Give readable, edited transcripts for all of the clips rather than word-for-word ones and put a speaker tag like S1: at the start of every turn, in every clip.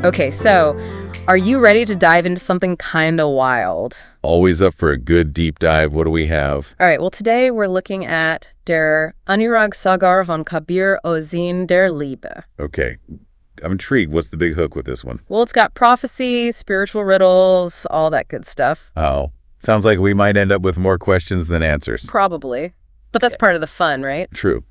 S1: Okay, so are you ready to dive into something kind of wild?
S2: Always up for a good deep dive. What do we have?
S1: All right, well, today we're looking at der Anurag Sagar von Kabir Ozin der Liebe.
S2: Okay, I'm intrigued. What's the big hook with this one?
S1: Well, it's got prophecy, spiritual riddles, all that good stuff.
S2: Oh, sounds like we might end up with more questions than answers.
S1: Probably. But that's part of the fun, right?
S2: True.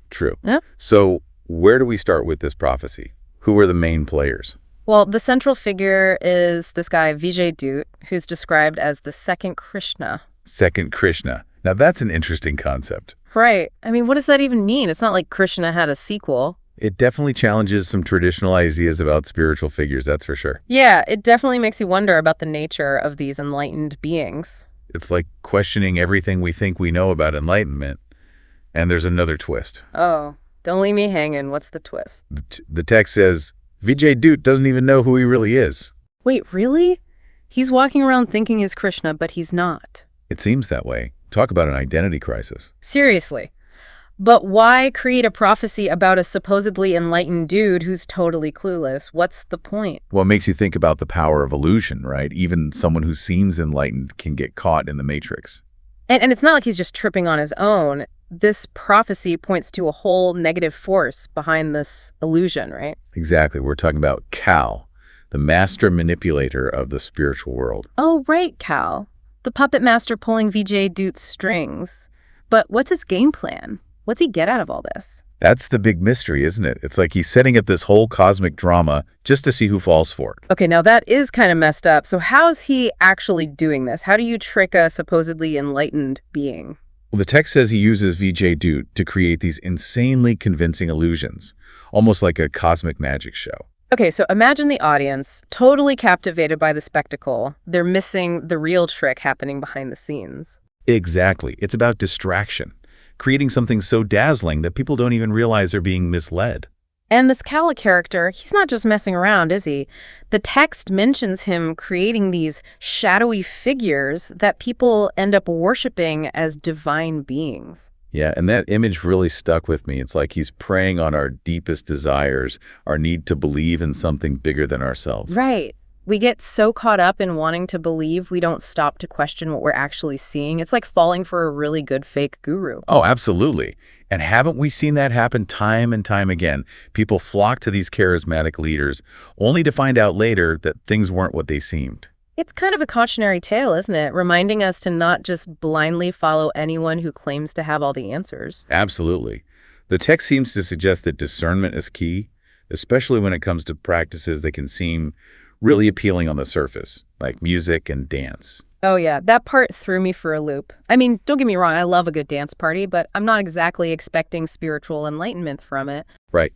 S1: Yeah.
S2: So where do we start with this prophecy? Who are the main players?
S1: Well, the central figure is this guy, Vijay Doot, who's described as the second Krishna.
S2: Second Krishna. Now that's an interesting concept.
S1: Right. I mean, what does that even mean? It's not like Krishna had a sequel.
S2: It definitely challenges some traditional ideas about spiritual figures, that's for sure.
S1: Yeah, it definitely makes you wonder about the nature of these enlightened beings.
S2: It's like questioning everything we think we know about enlightenment. And there's another twist.
S1: Oh, don't leave me hanging. What's the twist?
S2: The text says, Vijay Doot doesn't even know who he really is.
S1: Wait, really? He's walking around thinking he's Krishna, but he's not.
S2: It seems that way. Talk about an identity crisis.
S1: Seriously. But why create a prophecy about a supposedly enlightened dude who's totally clueless? What's the point?
S2: Well, it makes you think about the power of illusion, right? Even someone who seems enlightened can get caught in the matrix.
S1: And it's not like he's just tripping on his own. This prophecy points to a whole negative force behind this illusion, right?
S2: Exactly. We're talking about Cal, the master manipulator of the spiritual world.
S1: Oh, right, Cal. The puppet master pulling Vijay Doot's strings. But what's his game plan? What's he get out of all this?
S2: That's the big mystery, isn't it? It's like he's setting up this whole cosmic drama just to see who falls for it.
S1: Okay, now that is kind of messed up. So how's he actually doing this? How do you trick a supposedly enlightened being?
S2: Well, the text says he uses Vijay Doot to create these insanely convincing illusions, almost like a cosmic magic show.
S1: Okay, so imagine the audience, totally captivated by the spectacle. They're missing the real trick happening behind the scenes.
S2: Exactly. It's about distraction, creating something so dazzling that people don't even realize they're being misled.
S1: And this Kala character, he's not just messing around, is he? The text mentions him creating these shadowy figures that people end up worshiping as divine beings.
S2: Yeah, and that image really stuck with me. It's like he's preying on our deepest desires, our need to believe in something bigger than ourselves.
S1: Right. We get so caught up in wanting to believe we don't stop to question what we're actually seeing. It's like falling for a really good fake guru.
S2: Oh, absolutely. And haven't we seen that happen time and time again? People flock to these charismatic leaders only to find out later that things weren't what they seemed.
S1: It's kind of a cautionary tale, isn't it? Reminding us to not just blindly follow anyone who claims to have all the answers.
S2: Absolutely. The text seems to suggest that discernment is key, especially when it comes to practices that can seem really appealing on the surface, like music and dance.
S1: Oh yeah, that part threw me for a loop. I mean, don't get me wrong, I love a good dance party, but I'm not exactly expecting spiritual enlightenment from it.
S2: Right.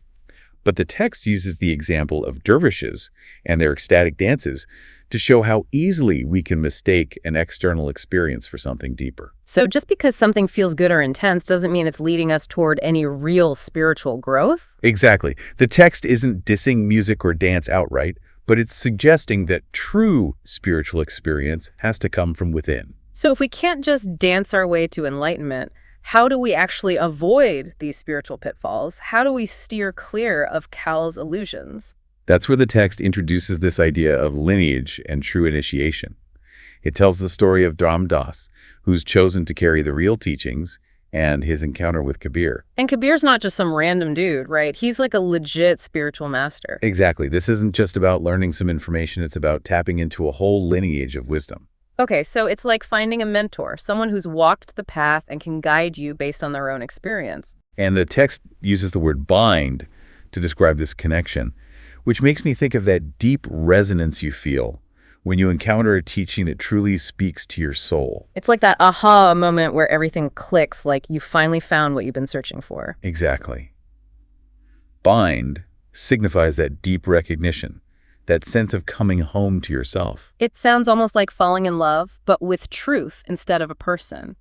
S2: But the text uses the example of dervishes and their ecstatic dances to show how easily we can mistake an external experience for something deeper.
S1: So just because something feels good or intense doesn't mean it's leading us toward any real spiritual growth?
S2: Exactly. The text isn't dissing music or dance outright, but it's suggesting that true spiritual experience has to come from within.
S1: So if we can't just dance our way to enlightenment, how do we actually avoid these spiritual pitfalls? How do we steer clear of Cal's illusions?
S2: That's where the text introduces this idea of lineage and true initiation. It tells the story of Ram Das, who's chosen to carry the real teachings, and his encounter with Kabir.
S1: And Kabir's not just some random dude, right? He's like a legit spiritual master.
S2: Exactly. This isn't just about learning some information. It's about tapping into a whole lineage of wisdom.
S1: Okay, so it's like finding a mentor, someone who's walked the path and can guide you based on their own experience.
S2: And the text uses the word bind to describe this connection, which makes me think of that deep resonance you feel when you encounter a teaching that truly speaks to your soul.
S1: It's like that aha moment where everything clicks, like you finally found what you've been searching for.
S2: Exactly. Bind signifies that deep recognition, that sense of coming home to yourself.
S1: It sounds almost like falling in love, but with truth instead of a person.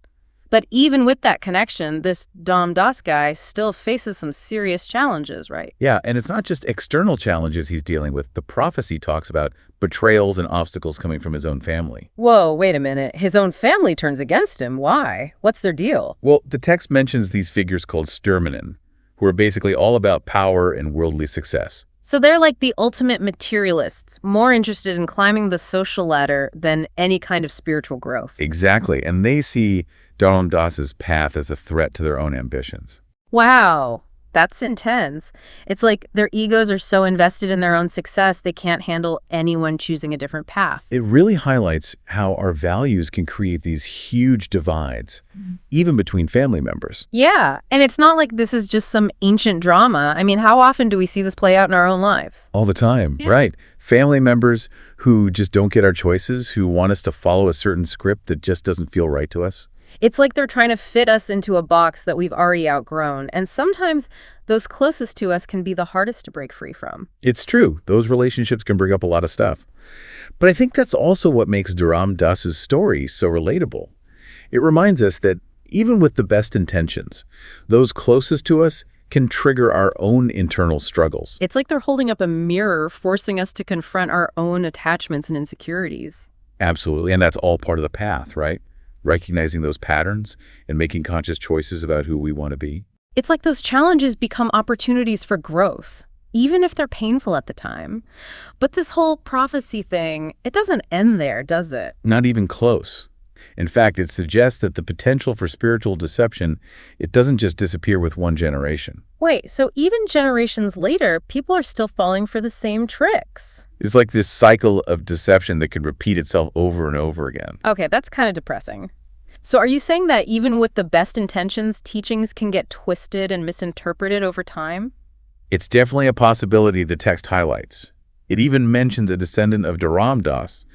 S1: But even with that connection, this Dom Das guy still faces some serious challenges, right?
S2: Yeah, and it's not just external challenges he's dealing with. The prophecy talks about betrayals and obstacles coming from his own family.
S1: Whoa, wait a minute. His own family turns against him. Why? What's their deal?
S2: Well, the text mentions these figures called Sturmanen, who are basically all about power and worldly success.
S1: So they're like the ultimate materialists, more interested in climbing the social ladder than any kind of spiritual growth.
S2: Exactly. And they see Dharam Das's path as a threat to their own ambitions.
S1: Wow, that's intense. It's like their egos are so invested in their own success, they can't handle anyone choosing a different path.
S2: It really highlights how our values can create these huge divides, even between family members.
S1: Yeah, and it's not like this is just some ancient drama. I mean, how often do we see this play out in our own lives?
S2: All the time,
S1: Yeah.
S2: right? Family members who just don't get our choices, who want us to follow a certain script that just doesn't feel right to us.
S1: It's like they're trying to fit us into a box that we've already outgrown, and sometimes those closest to us can be the hardest to break free from.
S2: It's true. Those relationships can bring up a lot of stuff. But I think that's also what makes Dharam Das's story so relatable. It reminds us that even with the best intentions, those closest to us can trigger our own internal struggles.
S1: It's like they're holding up a mirror, forcing us to confront our own attachments and insecurities.
S2: Absolutely. And that's all part of the path, right? Recognizing those patterns and making conscious choices about who we want to be.
S1: It's like those challenges become opportunities for growth, even if they're painful at the time. But this whole prophecy thing, it doesn't end there, does it?
S2: Not even close. In fact, it suggests that the potential for spiritual deception, it doesn't just disappear with one generation.
S1: Wait, so even generations later, people are still falling for the same tricks.
S2: It's like this cycle of deception that can repeat itself over and over again.
S1: Okay, that's kind of depressing. So are you saying that even with the best intentions, teachings can get twisted and misinterpreted over time?
S2: It's definitely a possibility the text highlights. It even mentions a descendant of Dharam Das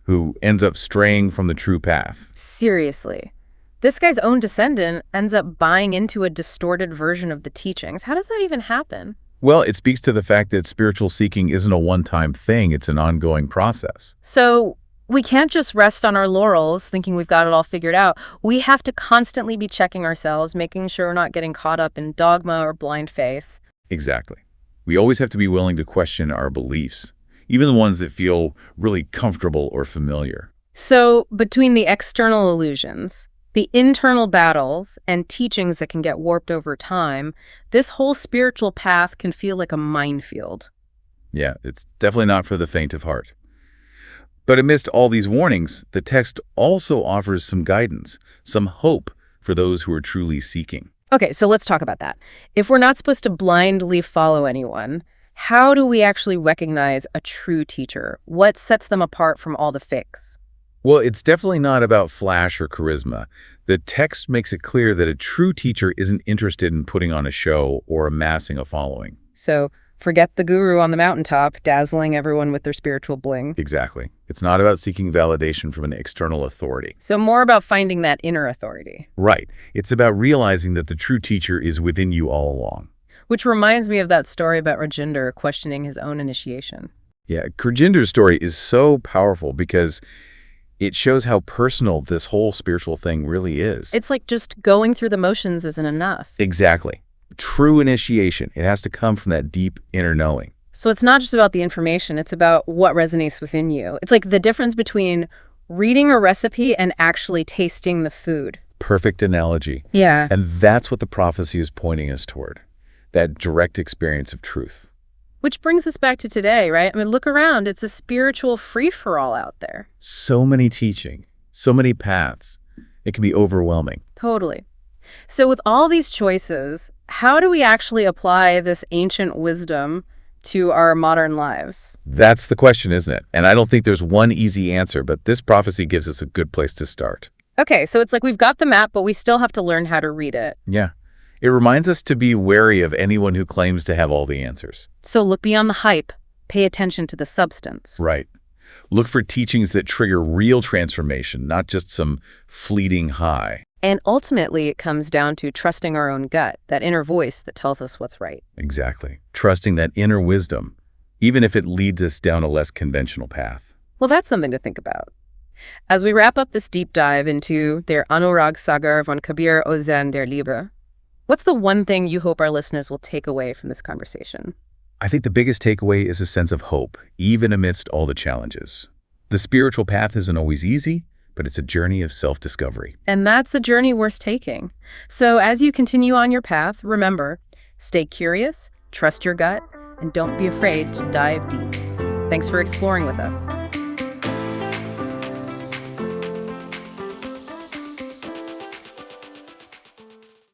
S2: who ends up straying from the true path.
S1: Seriously. This guy's own descendant ends up buying into a distorted version of the teachings. How does that even happen?
S2: Well, it speaks to the fact that spiritual seeking isn't a one-time thing, it's an ongoing process.
S1: So we can't just rest on our laurels thinking we've got it all figured out. We have to constantly be checking ourselves, making sure we're not getting caught up in dogma or blind faith.
S2: Exactly. We always have to be willing to question our beliefs, even the ones that feel really comfortable or familiar.
S1: So between the external illusions, the internal battles, and teachings that can get warped over time, this whole spiritual path can feel like a minefield.
S2: Yeah, it's definitely not for the faint of heart. But amidst all these warnings, the text also offers some guidance, some hope for those who are truly seeking.
S1: Okay, so let's talk about that. If we're not supposed to blindly follow anyone, how do we actually recognize a true teacher? What sets them apart from all the fakes?
S2: Well, it's definitely not about flash or charisma. The text makes it clear that a true teacher isn't interested in putting on a show or amassing a following.
S1: So forget the guru on the mountaintop, dazzling everyone with their spiritual bling.
S2: Exactly. It's not about seeking validation from an external authority.
S1: So more about finding that inner authority.
S2: Right. It's about realizing that the true teacher is within you all along.
S1: Which reminds me of that story about Rajinder questioning his own initiation.
S2: Yeah, Gurjinder's story is so powerful because it shows how personal this whole spiritual thing really is.
S1: It's like just going through the motions isn't enough.
S2: Exactly. True initiation, it has to come from that deep inner knowing.
S1: So it's not just about the information, it's about what resonates within you. It's like the difference between reading a recipe and actually tasting the food.
S2: Perfect analogy.
S1: Yeah.
S2: And that's what the prophecy is pointing us toward, that direct experience of truth.
S1: Which brings us back to today, right? I mean, look around. It's a spiritual free-for-all out there.
S2: So many teaching, so many paths. It can be overwhelming.
S1: Totally. So with all these choices, how do we actually apply this ancient wisdom to our modern lives?
S2: That's the question, isn't it? And I don't think there's one easy answer, but this prophecy gives us a good place to start.
S1: Okay, so it's like we've got the map, but we still have to learn how to read it.
S2: Yeah. It reminds us to be wary of anyone who claims to have all the answers.
S1: So look beyond the hype. Pay attention to the substance.
S2: Right. Look for teachings that trigger real transformation, not just some fleeting high.
S1: And ultimately, it comes down to trusting our own gut, that inner voice that tells us what's right.
S2: Exactly. Trusting that inner wisdom, even if it leads us down a less conventional path.
S1: Well, that's something to think about. As we wrap up this deep dive into Der Anurag Sagar von Kabir Ozen der Liebe, what's the one thing you hope our listeners will take away from this conversation?
S2: I think the biggest takeaway is a sense of hope, even amidst all the challenges. The spiritual path isn't always easy, but it's a journey of self-discovery.
S1: And that's a journey worth taking. So as you continue on your path, remember, stay curious, trust your gut, and don't be afraid to dive deep. Thanks for exploring with us.